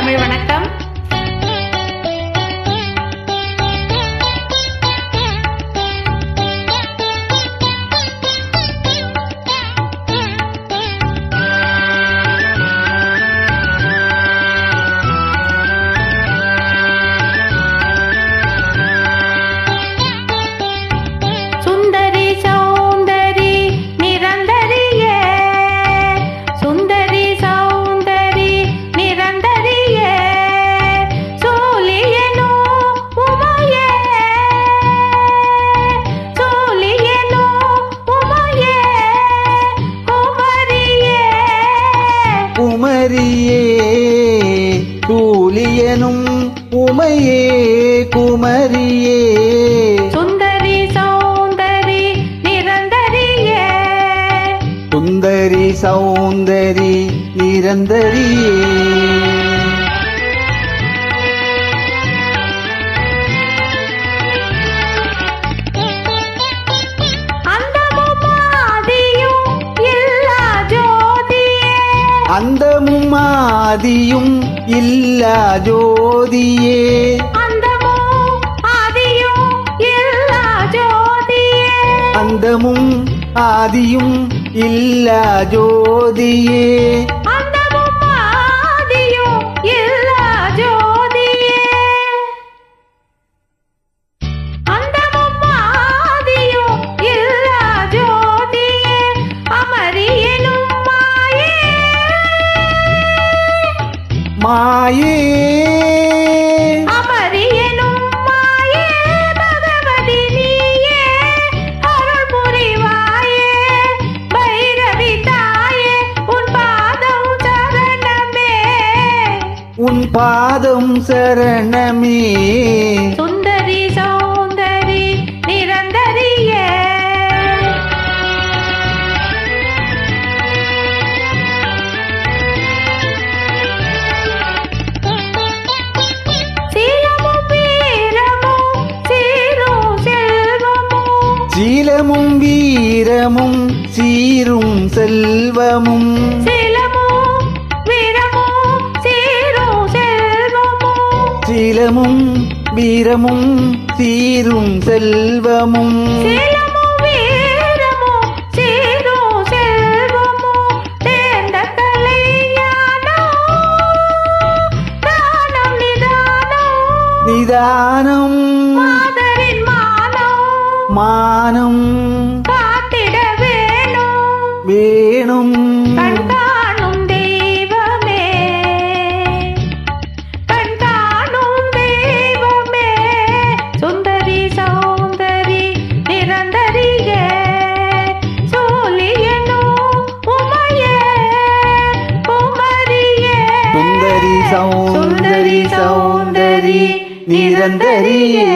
தமிழ் வணக்கம். குமரியே தூலியனும் உமையே குமரியே சுந்தரி சௌந்தரி நிரந்தரியே சுந்தரி சௌந்தரி நிரந்தரியே அந்தமும் ஆதியும் இல்லா ஜோதியே அந்தமும் ஆதியும் இல்லா ஜோதியே மாயே அமரியனும் மாயே பகவதி நீயே அருள் புரிவாயே பைரவி தாயே உன் பாதம் சரணமே உன் பாதம் சரணமே சுந்தரி சௌந்தரி நிரந்தரியே சீலமும் வீரமும் சீரும் செல்வமும் சீலமும் வீரமும் சீரும் செல்வமும் நிதானம் மானம் காத்திட வேணும் கண்காணும் தெய்வமே கண்காணும் தெய்வமே சுந்தரி சௌந்தரி நிரந்தரியே சூலியனோ உமையே குமரியே சுந்தரி சௌந்தரி சௌந்தரி நிரந்தரியே.